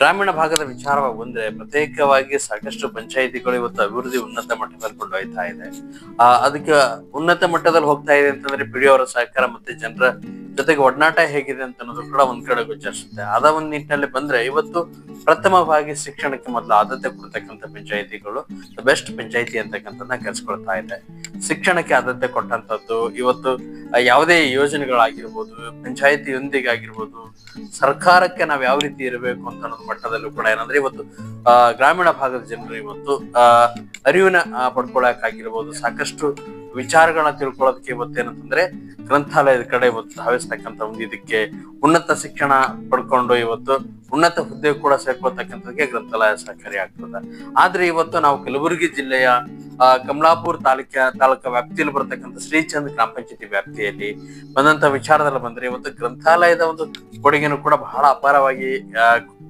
ಗ್ರಾಮೀಣ ಭಾಗದ ವಿಚಾರವಾಗಿ ಬಂದ್ರೆ ಪ್ರತ್ಯೇಕವಾಗಿ ಸಾಕಷ್ಟು ಪಂಚಾಯಿತಿಗಳು ಇವತ್ತು ಅಭಿವೃದ್ಧಿ ಉನ್ನತ ಮಟ್ಟದಲ್ಲಿ ಕೊಂಡೊಯ್ತಾ ಇದೆ. ಅದಕ್ಕೆ ಉನ್ನತ ಮಟ್ಟದಲ್ಲಿ ಹೋಗ್ತಾ ಇದೆ ಅಂತಂದ್ರೆ ಪಿ ಡಿ ಅವರ ಸಹಕಾರ ಮತ್ತೆ ಜನರ ಜೊತೆಗೆ ಒಡನಾಟ ಹೇಗಿದೆ ಅಂತ ಅನ್ನೋದು ಕೂಡ ಒಂದ್ ಕಡೆ ಗೋಚರಿಸುತ್ತೆ. ಅದ ಒಂದ್ ನಿಟ್ಟಿನಲ್ಲಿ ಬಂದ್ರೆ ಇವತ್ತು ಪ್ರಥಮವಾಗಿ ಶಿಕ್ಷಣಕ್ಕೆ ಮೊದಲು ಆದ್ಯತೆ ಕೊಡ್ತಕ್ಕಂಥ ಪಂಚಾಯಿತಿಗಳು ಬೆಸ್ಟ್ ಪಂಚಾಯಿತಿ ಅಂತಕ್ಕಂಥದ್ದನ್ನ ಕೆಲ್ಸ್ಕೊಳ್ತಾ ಇದೆ. ಶಿಕ್ಷಣಕ್ಕೆ ಆದ್ಯತೆ ಕೊಟ್ಟಂತದ್ದು ಇವತ್ತು ಯಾವುದೇ ಯೋಜನೆಗಳಾಗಿರ್ಬೋದು, ಪಂಚಾಯಿತಿಯೊಂದಿಗೆ ಆಗಿರ್ಬೋದು, ಸರ್ಕಾರಕ್ಕೆ ನಾವ್ ಯಾವ ರೀತಿ ಇರಬೇಕು ಅಂತ ಅನ್ನೋದು ಮಟ್ಟದಲ್ಲೂ ಕೂಡ ಏನಂದ್ರೆ ಇವತ್ತು ಗ್ರಾಮೀಣ ಭಾಗದ ಜನರು ಇವತ್ತು ಅರಿವಿನ ಪಡ್ಕೊಳಕಾಗಿರ್ಬೋದು, ಸಾಕಷ್ಟು ವಿಚಾರಗಳನ್ನ ತಿಳ್ಕೊಳ್ಳೋದಕ್ಕೆ ಇವತ್ತೇನಂತಂದ್ರೆ ಗ್ರಂಥಾಲಯದ ಕಡೆ ಇವತ್ತು ಧಾವಿಸ್ತಕ್ಕಂಥ ಒಂದು ಇದಕ್ಕೆ ಉನ್ನತ ಶಿಕ್ಷಣ ಪಡ್ಕೊಂಡು ಇವತ್ತು ಉನ್ನತ ಹುದ್ದೆ ಕೂಡ ಸೇರ್ಕೊಳ್ತಕ್ಕಂಥದಕ್ಕೆ ಗ್ರಂಥಾಲಯ ಸಹಕಾರಿ ಆಗ್ತದೆ. ಆದ್ರೆ ಇವತ್ತು ನಾವು ಕಲಬುರಗಿ ಜಿಲ್ಲೆಯ ಕಮಲಾಪುರ ತಾಲೂಕಾ ವ್ಯಾಪ್ತಿಯಲ್ಲಿ ಬರ್ತಕ್ಕಂಥ ಶ್ರೀಚಂದ್ ಗ್ರಾಮ ಪಂಚಾಯತಿ ವ್ಯಾಪ್ತಿಯಲ್ಲಿ ಬಂದಂತ ವಿಚಾರದಲ್ಲಿ ಬಂದ್ರೆ ಇವತ್ತು ಗ್ರಂಥಾಲಯದ ಒಂದು ಕೊಡುಗೆನೂ ಕೂಡ ಬಹಳ ಅಪಾರವಾಗಿ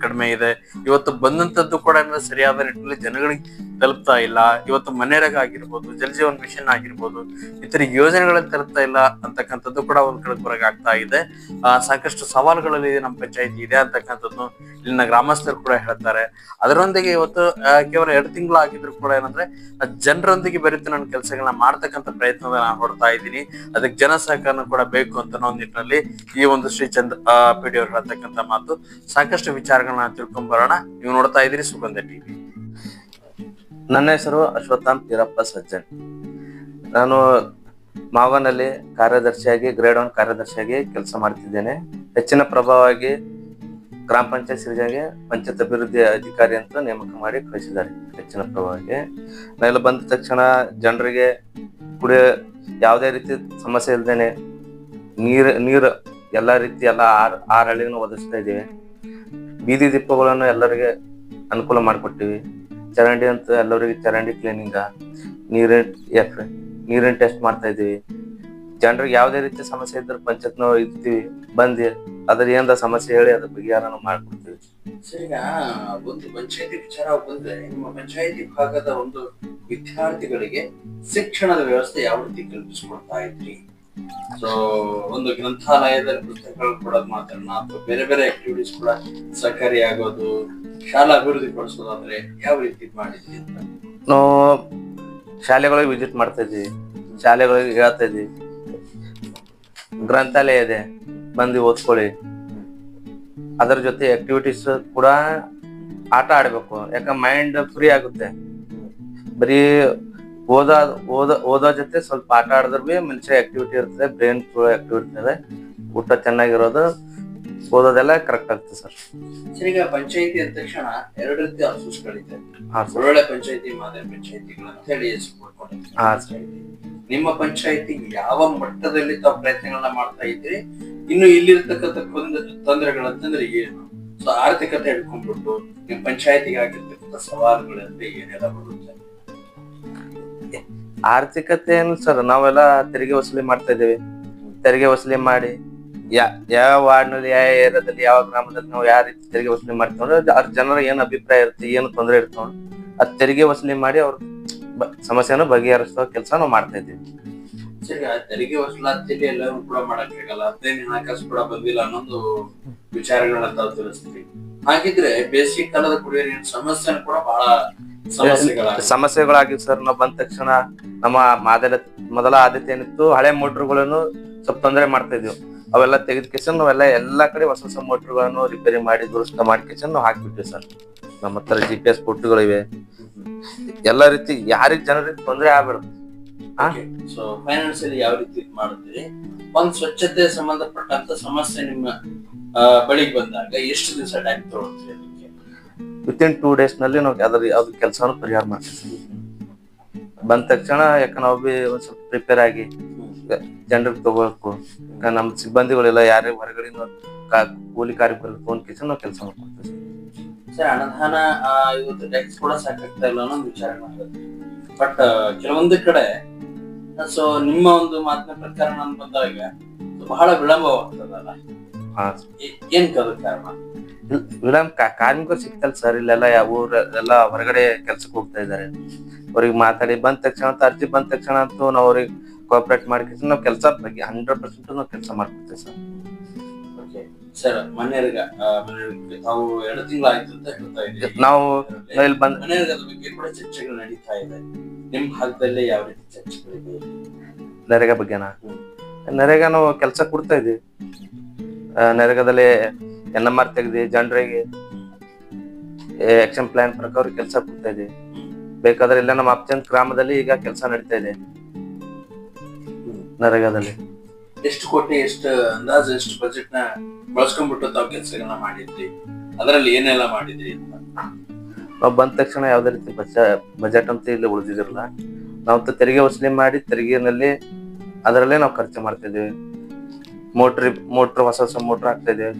ಕಡಿಮೆ ಇದೆ. ಇವತ್ತು ಬಂದಂತದ್ದು ಕೂಡ ಸರಿಯಾದ ನಿಟ್ಟಿನಲ್ಲಿ ಜನಗಳಿಗೆ ತಲುಪ್ತಾ ಇಲ್ಲ. ಇವತ್ತು ಮನೆರೇಗ ಆಗಿರ್ಬೋದು, ಜಲ್ ಜೀವನ್ ಮಿಷನ್ ಆಗಿರ್ಬೋದು, ಇತರ ಯೋಜನೆಗಳನ್ನ ತಲುಪ್ತಾ ಇಲ್ಲ ಅಂತಕ್ಕಂಥದ್ದು ಕೂಡ ಒಂದ್ ಕಡೆ ಹೊರಗೆ ಆಗ್ತಾ ಇದೆ. ಸಾಕಷ್ಟು ಸವಾಲುಗಳಲ್ಲಿ ನಮ್ಮ ಪಂಚಾಯತಿ ಇದೆ ಅಂತಕ್ಕಂಥದ್ದು ಇಲ್ಲಿನ ಗ್ರಾಮಸ್ಥರು ಕೂಡ ಹೇಳ್ತಾರೆ. ಅದರೊಂದಿಗೆ ಇವತ್ತು ಕೇವಲ 2 ತಿಂಗಳು ಆಗಿದ್ರು ಕೂಡ ಏನಂದ್ರೆ ಜನರೊಂದಿಗೆ ಬೆರೆತು ನನ್ನ ಕೆಲಸಗಳನ್ನ ಮಾಡ್ತಕ್ಕಂಥ ಪ್ರಯತ್ನದ ನಾನು ಹೊಡ್ತಾ ಇದ್ದೀನಿ. ಅದಕ್ಕೆ ಜನ ಸಹಕಾರ ಕೂಡ ಬೇಕು ಅಂತ ಒಂದು ನಿಟ್ಟಿನಲ್ಲಿ ಈ ಒಂದು ಶ್ರೀಚಂದ್ ಪಿ ಡಿ ಅವರು ಹೇಳ್ತಕ್ಕಂಥ ಮಾತು. ಸಾಕಷ್ಟು ವಿಚಾರಗಳನ್ನ ತಿಳ್ಕೊಂಡ್ ಬರೋಣ. ನೀವು ನೋಡ್ತಾ ಇದ್ದೀರಿ ಸುಗಂಧ ಟಿವಿ. ನನ್ನ ಹೆಸರು ಅಶ್ವತ್ಥಾಮ್ ತೀರಪ್ಪ ಸಜ್ಜನ್. ನಾನು ಮಾವನಲ್ಲಿ ಕಾರ್ಯದರ್ಶಿಯಾಗಿ ಗ್ರೇಡ್ 1 ಕಾರ್ಯದರ್ಶಿಯಾಗಿ ಕೆಲಸ ಮಾಡ್ತಿದ್ದೇನೆ. ಹೆಚ್ಚಿನ ಪ್ರಭಾವವಾಗಿ ಗ್ರಾಮ ಪಂಚಾಯತ್ ಸಿರಿಜಾಗೆ ಪಂಚಾಯತ್ ಅಭಿವೃದ್ಧಿ ಅಧಿಕಾರಿ ಅಂತ ನೇಮಕ ಮಾಡಿ ಕಳಿಸಿದ್ದಾರೆ. ಹೆಚ್ಚಿನ ಪ್ರಭಾವವಾಗಿ ನಾವೆಲ್ಲ ಬಂದ ತಕ್ಷಣ ಜನರಿಗೆ ಕುಡಿಯೋ ಯಾವುದೇ ರೀತಿ ಸಮಸ್ಯೆ ಇಲ್ದೇನೆ ನೀರು ಎಲ್ಲಾ ರೀತಿ ಆರು ಹಳ್ಳಿಗಳನ್ನು ಒದಗಿಸ್ತಾ ಇದ್ದೀವಿ. ಬೀದಿ ದೀಪಗಳನ್ನು ಎಲ್ಲರಿಗೆ ಅನುಕೂಲ ಮಾಡಿಕೊಟ್ಟಿವಿ. ಚರಂಡಿ ಅಂತ ಎಲ್ಲರಿಗೆ ಚರಂಡಿ ಕ್ಲೀನಿಂಗ, ನೀರಿನ ಟೆಸ್ಟ್ ಮಾಡ್ತಾ ಇದೀವಿ. ಜನರಿಗೆ ಯಾವುದೇ ರೀತಿ ಸಮಸ್ಯೆ ಇದ್ರೆ ಪಂಚಾಯತ್ ನಾವು ಇರ್ತೀವಿ, ಬಂದು ಅದ್ರ ಏನಾರ ಸಮಸ್ಯೆ ಹೇಳಿ ಅದ್ರ ಪರಿಹಾರ ಮಾಡ್ಕೊಡ್ತೀವಿ. ಸರಿ, ಒಂದು ಪಂಚಾಯತಿ ವಿಚಾರ ಬಂದ್ರೆ ನಿಮ್ಮ ಪಂಚಾಯತಿ ಭಾಗದ ಒಂದು ವಿದ್ಯಾರ್ಥಿಗಳಿಗೆ ಶಿಕ್ಷಣದ ವ್ಯವಸ್ಥೆ ಯಾವ ರೀತಿ ಕಲ್ಪಿಸ್ಕೊಡ್ತಾ ಇದ್ರಿ? ಸೊ ಒಂದು ಗ್ರಂಥಾಲಯದಲ್ಲಿ ಪುಸ್ತಕಗಳು ಕೊಡೋದು ಮಾತ್ರ ಅಥವಾ ಬೇರೆ ಬೇರೆ ಆಕ್ಟಿವಿಟೀಸ್ ಕೂಡ ಸಹಕಾರಿಯಾಗೋದು, ಶಾಲಾ ಅಭಿವೃದ್ಧಿ ಪಡಿಸೋದಾದ್ರೆ ಯಾವ ರೀತಿ ಮಾಡಿದ್ವಿ ಅಂತ? ನಾವು ಶಾಲೆಗಳಿಗೆ ವಿಸಿಟ್ ಮಾಡ್ತಾ ಇದ್ವಿ, ಶಾಲೆಗಳಿಗೆ ಹೇಳ್ತಾ ಇದ್ವಿ ಗ್ರಂಥಾಲಯ ಇದೆ, ಬಂದು ಓದ್ಕೊಳ್ಳಿ. ಅದರ ಜೊತೆ ಆಕ್ಟಿವಿಟೀಸ್ ಕೂಡ ಆಟ ಆಡ್ಬೇಕು, ಯಾಕ ಮೈಂಡ್ ಫ್ರೀ ಆಗುತ್ತೆ. ಬರೀ ಓದೋ ಜೊತೆ ಸ್ವಲ್ಪ ಆಟ ಆಡಿದ್ರೆ ಬಿ ಮನುಷ್ಯ ಆಕ್ಟಿವಿಟಿ ಇರ್ತದೆ, ಬ್ರೈನ್ ಕೂಡ ಆಕ್ಟಿವ್ ಇರ್ತದೆ, ಊಟ ಚೆನ್ನಾಗಿರೋದು, ಓದೋದೆಲ್ಲ ಕರೆಕ್ಟ್ ಆಗ್ತದೆ ಸರ್. ಸರಿ, ಈಗ ಪಂಚಾಯತಿ ಅಂದ ತಕ್ಷಣ 2 ರೀತಿ ಆಫೀಸ್ಗಳಿದೆ. ಒಳ್ಳೊಳ್ಳೆ ಪಂಚಾಯತಿ, ಮಾದರಿ ಪಂಚಾಯತಿಗಳು ಅಂತ ಹೇಳಿ ನಿಮ್ಮ ಪಂಚಾಯತಿ ಯಾವ ಮಟ್ಟದಲ್ಲಿ ತಾವು ಪ್ರಯತ್ನಗಳನ್ನ ಮಾಡ್ತಾ ಇದ್ರಿ? ಇನ್ನು ಇಲ್ಲಿರ್ತಕ್ಕಂಥ ತೊಂದರೆಗಳಂತಂದ್ರೆ ಏನು? ಸೊ ಆರ್ಥಿಕತೆ ಹಿಡ್ಕೊಂಡ್ಬಿಟ್ಟು ನಿಮ್ ಪಂಚಾಯತಿಗೆ ಆಗಿರ್ತಕ್ಕಂಥ ಸವಾಲುಗಳಂದ್ರೆ ಏನೆಲ್ಲ ಬರುತ್ತೆ? ಆರ್ಥಿಕತೆ ಏನು ಸರ್, ನಾವೆಲ್ಲ ತೆರಿಗೆ ವಸೂಲಿ ಮಾಡ್ತಾ ಇದ್ದೇವೆ. ತೆರಿಗೆ ವಸೂಲಿ ಮಾಡಿ ಯಾವ ವಾರ್ಡ್ನಲ್ಲಿ, ಯಾವ ಏರಿಯಾದಲ್ಲಿ, ಯಾವ ಗ್ರಾಮದಲ್ಲಿ ನಾವು ಯಾವ ರೀತಿ ತೆರಿಗೆ ವಸೂಲಿ ಮಾಡ್ತೀವಿ ಅಂದ್ರೆ ಅವ್ರ ಜನರ ಏನ್ ಅಭಿಪ್ರಾಯ ಇರುತ್ತೆ, ಏನು ತೊಂದರೆ ಇರ್ತಾವ ಅದ್ ತೆರಿಗೆ ವಸೂಲಿ ಮಾಡಿ ಅವ್ರ ಸಮಸ್ಯೆನ ಬಗೆಹರಿಸುವ ಕೆಲಸ ನಾವು ಮಾಡ್ತಾ ಇದ್ದೀವಿ. ಸರಿ, ತೆರಿಗೆ ವಸೂಲಾತಿಯಲ್ಲಿ ಎಲ್ಲರೂ ಕೂಡ ಮಾಡಕ್ಕಾಗಲ್ಲ, 15 ಹಣಕಾಸು ಕೂಡ ಬಂದಿಲ್ಲ ಅನ್ನೊಂದು ವಿಚಾರಗಳನ್ನ ತಾವು ತಿಳಿಸ್ತೀವಿ. ಹಾಗಿದ್ರೆ ಬೇಸಿಗೆ ಕಾಲದ ಕುಡಿಯೋ ನೀರಿನ ಸಮಸ್ಯೆ ಕೂಡ ಬಹಳ ಸಮಸ್ಯೆಗಳಾಗಿವೆ ಸರ್. ನಾವು ಬಂದ ತಕ್ಷಣ ನಮ್ಮ ಮೊದಲ ಆದ್ಯತೆ ಏನಿತ್ತು, ಹಳೆ ಮೋಟರ್ಗಳನ್ನು ಸ್ವಲ್ಪ ತೊಂದರೆ ಮಾಡ್ತಾ ಇದ್ವಿ. ಅವೆಲ್ಲ ತೆಗೆದ್ಕೇಶನ್ ನಾವೆಲ್ಲ ಎಲ್ಲಾ ಕಡೆ ಹೊಸ ಮೋಟರ್ಗಳನ್ನು ರಿಪೇರಿ ಮಾಡಿ ದುರಸ್ತ ಮಾಡ್ಕೇಶನ್ ನಾವು ಹಾಕ್ಬಿಟ್ವಿ ಸರ್. ನಮ್ಮ ಹತ್ರ GPS ಪುಟ್ಟುಗಳಿವೆ. ಎಲ್ಲಾ ರೀತಿ ಯಾರಿಗ್ ಜನರಿಗೆ ತೊಂದರೆ ಆಗ್ಬಾರ್ದು. ಸೊ ಫೈನಾನ್ಸಿಯಲಿ ಯಾವ ರೀತಿ ಮಾಡಿದ್ರಿ? ಒಂದ್ ಸ್ವಚ್ಛತೆ ಸಂಬಂಧಪಟ್ಟಂತ ಸಮಸ್ಯೆ ನಿಮ್ಮ ಬಳಿಗೆ ಬಂದಾಗ ಎಷ್ಟು ದಿವಸ ಟೈಮ್ ತಗೊಳ್ತೀರಿ? ವಿತಿನ್ 2 days ನಲ್ಲಿ ನಾವು ಯಾವ್ದು ಕೆಲಸವನ್ನು ಪರಿಹಾರ ಮಾಡ್ತೀವಿ. ಬಂದ ತಕ್ಷಣ ಯಾಕ ನಾವು ಬಿ ಒಂದ್ ಸ್ವಲ್ಪ ಪ್ರಿಪೇರ್ ಆಗಿ ಜನರಿಗೆ ತಗೋಬೇಕು. ನಮ್ಮ ಸಿಬ್ಬಂದಿಗಳೆಲ್ಲ ಯಾರೇ ಹೊರಗಡೆ ಕೂಲಿ ಕಾರ್ಮಿಕರು ಫೋನ್ ಕೇಸ ನಾವು ಕೆಲಸ ಮಾಡ್ಕೊಡ್ತೀವಿ ಸರ್. ಅನುದಾನ ಇವತ್ತು ಟ್ಯಾಕ್ಸ್ ಕೂಡ ಸಾಕಾಗ್ತಾ ಇಲ್ಲ ಅನ್ನೋ ವಿಚಾರ ಮಾಡ್ಬೇಕು. ಬಟ್ ಕೆಲವೊಂದು ಕಡೆ ಸೊ ನಿಮ್ಮ ಒಂದು ಮಾತಿನ ಪ್ರಕಾರ ನಾನು ಬಂದಾಗ ಬಹಳ ವಿಳಂಬವಾಗ್ತದಲ್ಲ, ಏನ್ ಕಾರಣ? ವಿಳಂಬ ಕಾರ್ಮಿಕರು ಸಿಗ್ತಲ್ಲ ಸರ್. ಇಲ್ಲೆಲ್ಲ ಊರೆಲ್ಲ ಹೊರಗಡೆ ಕೆಲ್ಸಕ್ಕೆ ಹೋಗ್ತಾ ಇದಾರೆ. ಅವ್ರಿಗೆ ಮಾತಾಡಿ ಬಂದ ತಕ್ಷಣ ಅರ್ಜಿ ಬಂದ ತಕ್ಷಣ ಅಂತೂ ನಾವು ಅವ್ರಿಗೆ ಕೋಆಪರೇಟ್ ಮಾಡ್ಕೊಂಡು ನಾವು ಕೆಲಸ ಬಗ್ಗೆ 100% ನಾವು ಕೆಲಸ ಮಾಡ್ಕೊಡ್ತೇವೆ ಸರ್. ಸರ್ ಮನೆಯರ್ಗ ತಾವು 2 ತಿಂಗಳಾಯ್ತು ಅಂತ ಹೇಳ್ತಾ ಇದ್ದೀವಿ. ನಾವು ಇಲ್ಲಿ ಬಂದ್ ಮನೆಯರ್ಗದ ಬಗ್ಗೆ ಕೂಡ ಚರ್ಚೆಗಳು ನಡೀತಾ ಇದೆ. ನಿಮ್ ಭಾಗದಲ್ಲಿ ಯಾವ ರೀತಿ ಚರ್ಚೆಗಳಿದೆ? ನರೇಗಾ ಬಗ್ಗೆನಾ? ನರೇಗಾ ನಾವು ಕೆಲಸ ಕೊಡ್ತಾ ಇದೀವಿ. ನರೇಗಾದಲ್ಲಿ NMR ತೆಗ್ದಿ ಜನರಿಗೆ ಆಕ್ಷನ್ ಪ್ಲಾನ್ ಪ್ರಕಾರ ಕೆಲಸ ಕೊಡ್ತಾ ಇದೀವಿ. ಬೇಕಾದ್ರೆ ಇಲ್ಲ ನಮ್ಮ ಅಪ್ಚಂದ್ ಗ್ರಾಮದಲ್ಲಿ ಈಗ ಕೆಲಸ ನಡೀತಾ ಇದೆ ನರೇಗಾದಲ್ಲಿ. ಎಷ್ಟು ಕೋಟಿ, ಎಷ್ಟು ಅಂದಾಜು, ಎಷ್ಟು ಬಜೆಟ್ ನ ಬಳಸ್ಕೊಂಡ್ಬಿಟ್ಟು ತಾವು ಕೆಲಸಗಳನ್ನ ಮಾಡಿದ್ರಿ? ಅದರಲ್ಲಿ ಏನೆಲ್ಲ ಮಾಡಿದ್ರಿ ಅಂತ? ನಾವು ಬಂದ ತಕ್ಷಣ ಯಾವ್ದೇ ರೀತಿ ಬಜೆಟ್ ಅಂತ ಇಲ್ಲಿ ಉಳಿದಿದಿರಲ್ಲ. ನಾವು ತೆರಿಗೆ ವಸೂಲಿ ಮಾಡಿ ತೆರಿಗೆನಲ್ಲಿ ಅದರಲ್ಲೇ ನಾವು ಖರ್ಚು ಮಾಡ್ತಾ ಇದೀವಿ. ಮೋಟ್ರ್ ಹೊಸ ಮೋಟ್ರ್ ಹಾಕ್ತಾ ಇದೀವಿ.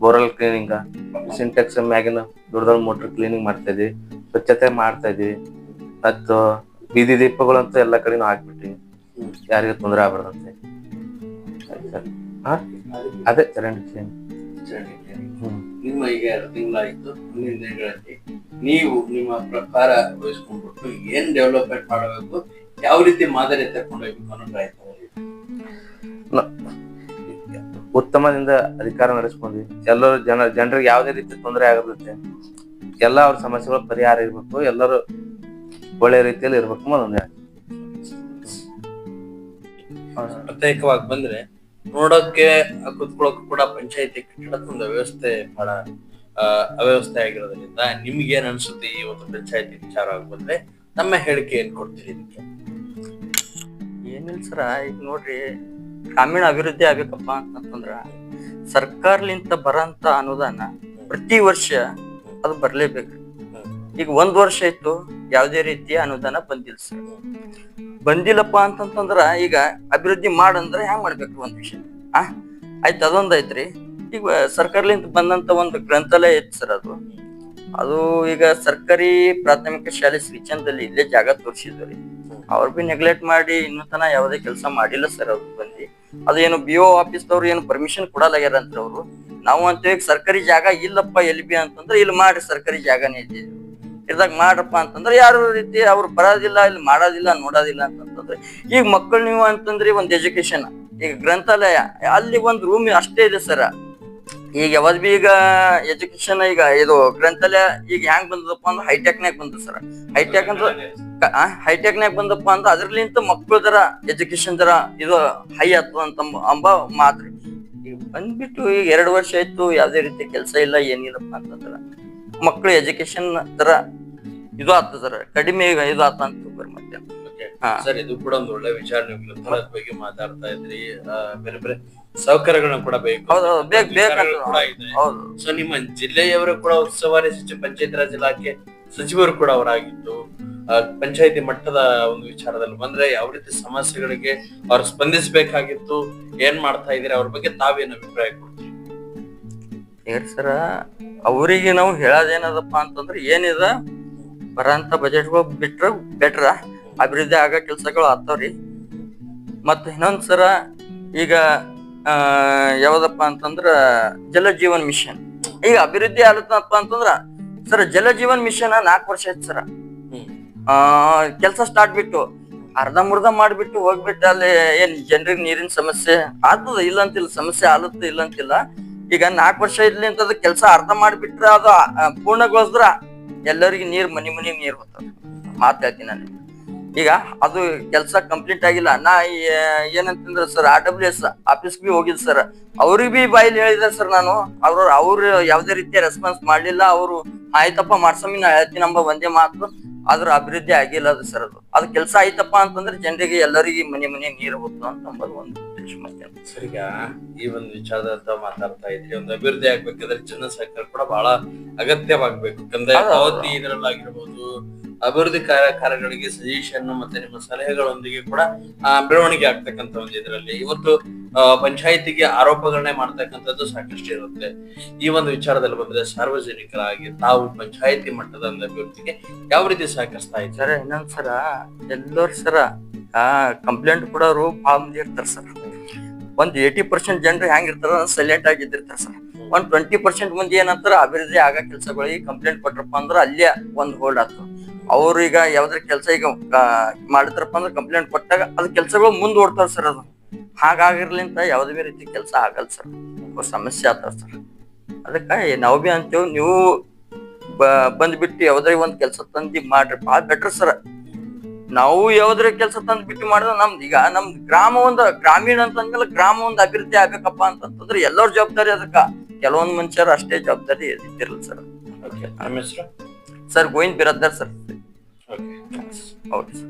ಬೋರ್ವೆಲ್ ಕ್ಲೀನಿಂಗ್, ಸಿಂಟೆಕ್ಸ್ ಮ್ಯಾಗಿನ ದೊಡ್ಡ ಮೋಟ್ರ್ ಕ್ಲೀನಿಂಗ್ ಮಾಡ್ತಾ ಇದೀವಿ. ಸ್ವಚ್ಛತೆ ಮಾಡ್ತಾ ಇದೀವಿ. ಮತ್ತು ಬೀದಿ ದೀಪಗಳಂತೂ ಎಲ್ಲ ಕಡೆನೂ ಹಾಕ್ಬಿಟ್ಟಿವಿ, ಯಾರಿಗೂ ತೊಂದರೆ ಆಗ್ಬಾರ್ದಂತೆ. ಅದೇ ಚರಂಡಿ ಕ್ಲೀನ್. ನಿಮ್ಮ ಈಗ 2 ತಿಂಗಳಾಯ್ತು. ಮುಂದಿನ ದಿನಗಳಲ್ಲಿ ನೀವು ನಿಮ್ಮ ಪ್ರಕಾರ ವಹಿಸ್ಕೊಂಡ್ಬಿಟ್ಟು ಏನ್ ಡೆವಲಪ್ಮೆಂಟ್ ಮಾಡಬೇಕು, ಯಾವ ರೀತಿ ಮಾದರಿ ತಕೊಂಡು ಹೋಗ್ಬೇಕು ಅನ್ನೋ ಪ್ರಯತ್ನ ಉತ್ತಮದಿಂದ ಅಧಿಕಾರ ನಡೆಸ್ಕೊಂಡ್ವಿ. ಎಲ್ಲರೂ ಜನರಿಗೆ ಯಾವುದೇ ರೀತಿ ತೊಂದರೆ ಆಗದಂತೆ ಎಲ್ಲ ಅವ್ರ ಸಮಸ್ಯೆಗಳ ಪರಿಹಾರ ಇರ್ಬೇಕು. ಎಲ್ಲರೂ ಒಳ್ಳೆ ರೀತಿಯಲ್ಲಿ ಇರ್ಬೇಕು ಅನ್ನೋದು. ಪ್ರತ್ಯೇಕವಾಗಿ ಬಂದ್ರೆ ನೋಡೋಕೆ ಕುತ್ಕೊಳ್ಳೋಕೆ ಕೂಡ ಪಂಚಾಯತಿ ಕಟ್ಟಡದ ಒಂದು ವ್ಯವಸ್ಥೆ ಬಹಳ ಅವ್ಯವಸ್ಥೆ ಆಗಿರೋದ್ರಿಂದ ನಿಮ್ಗೆ ಏನ್ ಅನ್ಸುತ್ತೆ ಈ ಒಂದು ಪಂಚಾಯತಿ ವಿಚಾರವಾಗಿ ಬಂದ್ರೆ? ನಮ್ಮ ಹೇಳಿಕೆ ಏನ್ ಕೊಡ್ತೀರಿ ಇದಕ್ಕೆ? ಏನಿಲ್ಲ ಸರ, ಈಗ ನೋಡ್ರಿ, ಗ್ರಾಮೀಣ ಅಭಿವೃದ್ಧಿ ಆಗ್ಬೇಕಪ್ಪ ಅಂತಂದ್ರ ಸರ್ಕಾರಲಿಂತ ಬರಂತ ಅನುದಾನ ಪ್ರತಿ ವರ್ಷ ಅದು ಬರ್ಲೇಬೇಕು. ಈಗ 1 ವರ್ಷ ಇತ್ತು, ಯಾವುದೇ ರೀತಿಯ ಅನುದಾನ ಬಂದಿಲ್ಲ ಸರ್. ಬಂದಿಲ್ಲಪ್ಪ ಅಂತಂತಂದ್ರ ಈಗ ಅಭಿವೃದ್ಧಿ ಮಾಡಂದ್ರೆ ಹೆಂಗ್ ಮಾಡ್ಬೇಕು? ಒಂದ್ ವಿಷಯ ಆಯ್ತು, ಅದೊಂದ್ ಐತ್ರಿ. ಈಗ ಸರ್ಕಾರಲಿಂತ ಬಂದಂತ ಒಂದು ಗ್ರಂಥಾಲಯ ಐತಿ ಸರ್. ಅದು ಈಗ ಸರ್ಕಾರಿ ಪ್ರಾಥಮಿಕ ಶಾಲೆ ಶ್ರೀಚಂದಲ್ಲಿ ಇಲ್ಲೇ ಜಾಗ ತೋರಿಸಿದ್ರಿ. ಅವ್ರು ಬಿ ನೆಗ್ಲೆಕ್ಟ್ ಮಾಡಿ ಇನ್ನೂ ತನ ಯಾವುದೇ ಕೆಲಸ ಮಾಡಿಲ್ಲ ಸರ್. ಅವ್ರು ಬಂದು ಅದೇನು BO ಆಫೀಸ್ದವ್ರು ಏನು ಪರ್ಮಿಷನ್ ಕೊಡಲಾಗ್ಯಾರ ಅಂತ ಅವ್ರು. ನಾವು ಅಂತೇಳಿ ಸರ್ಕಾರಿ ಜಾಗ ಇಲ್ಲಪ್ಪ ಎಲ್ಲಿ ಬಿ ಅಂತಂದ್ರೆ ಇಲ್ಲಿ ಮಾಡ್ರಿ, ಸರ್ಕಾರಿ ಜಾಗನೇ ಇದ್ದಿದ್ದು ಇದ್ದಾಗ ಮಾಡ್ರಪ್ಪ ಅಂತಂದ್ರೆ ಯಾರು ರೀತಿ ಅವ್ರು ಬರೋದಿಲ್ಲ, ಇಲ್ಲಿ ಮಾಡೋದಿಲ್ಲ, ನೋಡೋದಿಲ್ಲ ಅಂತಂದ್ರೆ. ಈಗ ಮಕ್ಕಳು ನೀವು ಅಂತಂದ್ರೆ ಒಂದ್ ಎಜುಕೇಶನ್, ಈಗ ಗ್ರಂಥಾಲಯ ಅಲ್ಲಿ ಒಂದ್ ರೂಮ್ ಅಷ್ಟೇ ಇದೆ ಸರ್. ಈಗ ಯಾವ್ದು ಬಿ ಈಗ ಎಜುಕೇಶನ್ ಈಗ ಇದು ಗ್ರಂಥಾಲಯ ಈಗ ಹೆಂಗ್ ಬಂದದಪ್ಪ ಅಂದ್ರೆ ಹೈಟೆಕ್ನಾಗ ಬಂದ ಸರ್. ಹೈಟೆಕ್ನಾಗ ಬಂದಪ್ಪ ಅಂದ್ರೆ ಅದ್ರಲಿಂತ ಮಕ್ಕಳ ದರ ಎಜುಕೇಶನ್ ದರ ಇದು ಹೈ ಆಗ್ತದ ಅಂಬ ಮಾತ್ರ. ಈಗ ಬಂದ್ಬಿಟ್ಟು ಈಗ 2 ವರ್ಷ ಆಯ್ತು, ಯಾವ್ದೇ ರೀತಿ ಕೆಲಸ ಇಲ್ಲ, ಏನಿಲ್ಲಪ್ಪ ಅಂತಂದ್ರ ಮಕ್ಕಳು ಎಜುಕೇಶನ್ ದರ ಇದು ಆಗ್ತದ ಸರ್, ಕಡಿಮೆ ಇದು ಆತ ಅಂತ ಮತ್ತೆ. ಸರ್, ಇದು ಕೂಡ ಒಂದು ಒಳ್ಳೆ ವಿಚಾರ. ನೀವು ಗ್ರಂಥಾಲಯದ ಬಗ್ಗೆ ಮಾತಾಡ್ತಾ ಇದ್ರಿ. ಬೇರೆ ಬೇರೆ ಸೌಕರ್ಯಗಳನ್ನ ಕೂಡ ಬೇಕು. ಸೊ ನಿಮ್ಮ ಜಿಲ್ಲೆಯವರು ಕೂಡ ಉಸ್ತುವಾರಿ ಸಚಿವ ಪಂಚಾಯತ್ ರಾಜ್ ಇಲಾಖೆ ಸಚಿವರು ಕೂಡ ಅವರಾಗಿದ್ದು ಪಂಚಾಯತಿ ಮಟ್ಟದ ಒಂದು ವಿಚಾರದಲ್ಲಿ ಬಂದ್ರೆ ಯಾವ ರೀತಿ ಸಮಸ್ಯೆಗಳಿಗೆ ಅವ್ರು ಸ್ಪಂದಿಸಬೇಕಾಗಿತ್ತು, ಏನ್ ಮಾಡ್ತಾ ಇದ್ದೀರಾ, ಅವ್ರ ಬಗ್ಗೆ ತಾವೇನು ಅಭಿಪ್ರಾಯ ಕೊಡ್ತೀವಿ? ಸರ, ಅವರಿಗೆ ನಾವು ಹೇಳೋದೇನದಪ್ಪ ಅಂತಂದ್ರೆ ಏನಿದ ಬರಂತ ಬಜೆಟ್ಗಳು ಬಿಟ್ರ ಬೆಟ್ರ ಅಭಿವೃದ್ಧಿ ಆಗ ಕೆಲ್ಸಗಳು ಆಗ್ತಾವ್ರಿ. ಮತ್ತ ಇನ್ನೊಂದ್ ಸರ ಈಗ ಯಾವ್ದಪ್ಪ ಅಂತಂದ್ರ ಜಲ ಜೀವನ್ ಮಿಷನ್ ಈಗ ಅಭಿವೃದ್ಧಿ ಆಗತ್ತಪ್ಪ ಅಂತಂದ್ರ ಸರ್, ಜಲ ಜೀವನ್ ಮಿಷನ್ 4 ವರ್ಷ ಆಯ್ತು ಸರ. ಕೆಲ್ಸ ಸ್ಟಾರ್ಟ್ ಬಿಟ್ಟು ಅರ್ಧ ಮುರ್ಧ ಮಾಡ್ಬಿಟ್ಟು ಹೋಗ್ಬಿಟ್ಟು ಅಲ್ಲಿ ಏನ್ ಜನರಿಗೆ ನೀರಿನ ಸಮಸ್ಯೆ ಆಗ್ತದ ಇಲ್ಲ ಅಂತಿಲ್ಲ, ಸಮಸ್ಯೆ ಆಲತ್ತ ಇಲ್ಲ ಅಂತಿಲ್ಲ. ಈಗ 4 ವರ್ಷ ಇರ್ಲಿ ಅಂತದ ಕೆಲ್ಸ ಅರ್ಧ ಮಾಡ್ಬಿಟ್ರ ಅದು ಪೂರ್ಣಗೊಳಿಸಿದ್ರ ಎಲ್ಲರಿಗೆ ಮನಿ ನೀರ್ ಹೋಗ್ತದ. ಮಾತು ಹೇಳ್ತೀನಿ ನಾನು. ಈಗ ಅದು ಕೆಲಸ ಕಂಪ್ಲೀಟ್ ಆಗಿಲ್ಲ. ನಾ ಏನಂತಂದ್ರೆ ಸರ್, RWS ಆಫೀಸ್ ಬಿ ಹೋಗಿದ್ ಸರ್, ಅವ್ರಿಗೆ ಬಿ ಬಾಯಿಲಿ ಹೇಳಿದ್ರೆ ಸರ್ ನಾನು, ಅವ್ರು ಯಾವ್ದೇ ರೀತಿಯ ರೆಸ್ಪಾನ್ಸ್ ಮಾಡ್ಲಿಲ್ಲ. ಅವ್ರು ಆಯ್ತಪ್ಪ ಮಾಡ್ಸಮಿ, ನಾ ಹೇಳ್ತೀನಿ ನಂಬ ಒಂದೇ ಮಾತು, ಆದ್ರ ಅಭಿವೃದ್ಧಿ ಆಗಿಲ್ಲ ಅದು ಸರ್. ಅದು ಕೆಲಸ ಆಯ್ತಪ್ಪ ಅಂತಂದ್ರೆ ಜನರಿಗೆ ಎಲ್ಲರಿಗೆ ಮನೆ ನೀರು ಹೋಗ್ತು ಅಂತ ನಂಬದು ಒಂದು ಉದ್ದೇಶ. ಮತ್ತೆ ಸರ್, ಈಗ ಈ ಒಂದು ವಿಚಾರದಂತ ಮಾತಾಡ್ತಾ ಇದ್ರಿ, ಒಂದು ಅಭಿವೃದ್ಧಿ ಆಗ್ಬೇಕಾದ್ರೆ ಜನ ಸಹಕಾರ ಕೂಡ ಬಹಳ ಅಗತ್ಯವಾಗ್ಬೇಕು. ಯಾಕಂದ್ರೆ ಪಾವತಿ ಇದರಲ್ಲಾಗಿರ್ಬೋದು, ಅಭಿವೃದ್ಧಿ ಕಾರ್ಯಗಳಿಗೆ ಸಜೆಷನ್ ಮತ್ತೆ ನಿಮ್ಮ ಸಲಹೆಗಳೊಂದಿಗೆ ಕೂಡ ಬೆಳವಣಿಗೆ ಆಗ್ತಕ್ಕಂಥ ಒಂದು ಇದರಲ್ಲಿ ಇವತ್ತು ಪಂಚಾಯತಿಗೆ ಆರೋಪಗಳನ್ನೇ ಮಾಡ್ತಕ್ಕಂಥದ್ದು ಸಾಕಷ್ಟು ಇರುತ್ತೆ. ಈ ಒಂದು ವಿಚಾರದಲ್ಲಿ ಬಂದ್ರೆ ಸಾರ್ವಜನಿಕರಾಗಿ ತಾವು ಪಂಚಾಯತಿ ಮಟ್ಟದ ಅಭಿವೃದ್ಧಿಗೆ ಯಾವ ರೀತಿ ಸಹಕರಿಸ್ತಾ ಇದ್ದಾರೆ? ಇನ್ನೊಂದ್ಸರ ಎಲ್ಲರೂ ಸರ ಕಂಪ್ಲೇಂಟ್ ಕೊಡೋರು ಭಾಳ ಮಂದಿ ಇರ್ತಾರ ಸರ್. ಒಂದ್ 80% ಜನರು ಹೆಂಗಿರ್ತಾರ ಸೈಲೆಂಟ್ ಆಗಿದ್ದಿರ್ತಾರ ಸರ್. ಒಂದ್ 20% ಮಂದಿ ಏನಂತಾರ ಅಭಿವೃದ್ಧಿ ಆಗ ಕೆಲ್ಸಗಳಿಗೆ ಕಂಪ್ಲೇಂಟ್ ಕೊಟ್ರಪ್ಪ ಅಂದ್ರ ಅಲ್ಲೇ ಒಂದ್ ಹೋಲ್ಡ್ ಆಗ್ತದೆ. ಅವ್ರು ಈಗ ಯಾವ್ದ್ರ ಕೆಲ್ಸ ಈಗ ಮಾಡಿದ್ರಪ್ಪ ಅಂದ್ರೆ ಕಂಪ್ಲೇಂಟ್ ಕೊಟ್ಟಾಗ ಅದ್ ಕೆಲ್ಸಗಳು ಮುಂದ್ ಓಡ್ತಾವ ಸರ್. ಅದು ಹಾಗಾಗಿರ್ಲಿಂತ ಯಾವ್ದೇ ರೀತಿ ಕೆಲ್ಸ ಆಗಲ್ಲ ಸರ್. ಸಮಸ್ಯೆ ಆಗ್ತಾವ ಸರ್. ಅದಕ್ಕೆ ನಾವು ಬಿ ಅಂತೇವ್, ನೀವು ಬಂದ್ಬಿಟ್ಟು ಯಾವ್ದ್ರ ಒಂದ್ ಕೆಲಸ ತಂದಿ ಮಾಡ್ರಿ, ಭಾಳ ಬೆಟರ್ ಸರ್. ನಾವು ಯಾವ್ದ್ರ ಕೆಲಸ ತಂದ್ ಬಿಟ್ಟು ಮಾಡಿದ್ರೆ ನಮ್ದು ಈಗ ನಮ್ದು ಗ್ರಾಮ ಒಂದು ಗ್ರಾಮೀಣ ಅಂತಂದ್ಮೇಲೆ ಗ್ರಾಮ ಒಂದು ಅಭಿವೃದ್ಧಿ ಆಗ್ಬೇಕಪ್ಪ ಅಂತಂತಂದ್ರೆ ಎಲ್ಲರ ಜವಾಬ್ದಾರಿ ಅದಕ್ಕ. ಕೆಲವೊಂದ್ ಮನುಷ್ಯರು ಅಷ್ಟೇ ಜವಾಬ್ದಾರಿ ಇದ್ದಿರಲ್ಲ ಸರ್. ಓಕೆ, ನಮ್ಮ ಹೆಸರು? Sir Govind Biradar sir. Okay. ಹೌದು ಸರ್.